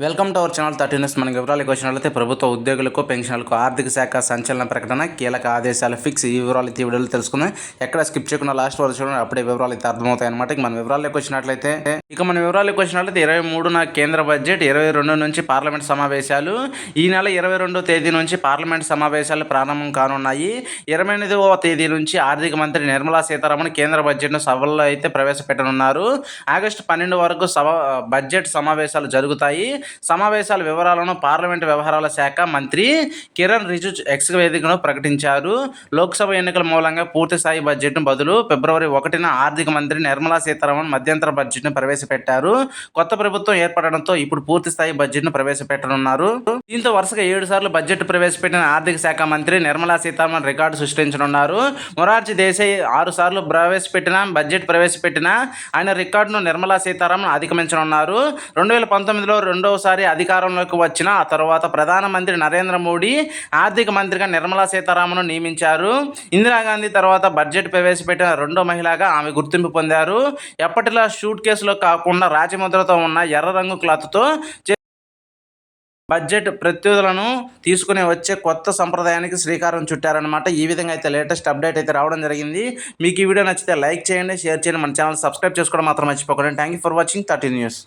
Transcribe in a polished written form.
Welcome to our channel 13 news. మనకి వివరాలకు వచ్చినట్లయితే ప్రభుత్వ ఉద్యోగులకు పెన్షన్లకు ఆర్థిక శాఖ సంచలన ప్రకటన, కీలక ఆదేశాలు ఫిక్స్. ఈ వివరాలు ఈ వీడియోలో తెలుసుకుందాం. ఎక్కడ స్కిప్ చేయకుండా లాస్ట్ వరకు చూడండి, అప్పుడే వివరాలు అయితే అర్థమవుతాయి అనమాట. మన వివరాలకు వచ్చినట్లయితే 23 కేంద్ర బడ్జెట్, 22 నుంచి పార్లమెంట్ సమావేశాలు. ఈ నెల 22 తేదీ నుంచి పార్లమెంట్ సమావేశాలు ప్రారంభం కానున్నాయి. 28వ తేదీ నుంచి ఆర్థిక మంత్రి నిర్మలా సీతారామన్ కేంద్ర బడ్జెట్ను సభల్లో అయితే ప్రవేశపెట్టనున్నారు. ఆగస్టు 12 వరకు బడ్జెట్ సమావేశాలు జరుగుతాయి. సమావేశాల వివరాలను పార్లమెంటు వ్యవహారాల శాఖ మంత్రి కిరణ్ రిజిజు ఎక్స్ వేదికను ప్రకటించారు. లోక్సభ ఎన్నికల మూలంగా పూర్తిస్థాయి బడ్జెట్ను బదులు ఫిబ్రవరి 1న ఆర్థిక మంత్రి నిర్మలా సీతారామన్ మధ్యంతర బడ్జెట్ను ప్రవేశపెట్టారు. కొత్త ప్రభుత్వం ఏర్పడడంతో ఇప్పుడు పూర్తిస్థాయి బడ్జెట్ను ప్రవేశపెట్టనున్నారు. దీంతో వరుసగా 7 సార్లు బడ్జెట్ ప్రవేశపెట్టిన ఆర్థిక శాఖ మంత్రి నిర్మలా సీతారామన్ రికార్డు సృష్టించనున్నారు. మొరార్జీ దేశాయ్ 6 సార్లు బడ్జెట్ ప్రవేశపెట్టిన ఆయన రికార్డును నిర్మలా సీతారామన్ అధిగమించనున్నారు. 2019లో రెండవసారి అధికారంలోకి వచ్చిన ఆ తర్వాత ప్రధానమంత్రి నరేంద్ర మోడీ ఆర్థిక మంత్రిగా నిర్మలా సీతారామన్ను నియమించారు. ఇందిరాగాంధీ తర్వాత బడ్జెట్ ప్రవేశపెట్టిన రెండో మహిళగా ఆమె గుర్తింపు పొందారు. ఎప్పటిలా షూట్ కేసులో కాకుండా రాజముద్రతో ఉన్న ఎర్ర రంగు క్లాత్తో బడ్జెట్ ప్రత్యులను తీసుకుని వచ్చే కొత్త సంప్రదాయానికి శ్రీకారం చుట్టారనమాట. ఈ విధంగా అయితే లేటెస్ట్ అప్డేట్ అయితే రావడం జరిగింది. మీకు ఈ వీడియో నచ్చితే లైక్ చేయండి, షేర్ చేయండి, మన ఛానల్ సబ్స్క్రైబ్ చేసుకోవడం మాత్రం మర్చిపోకండి. Thank you for watching 13 news.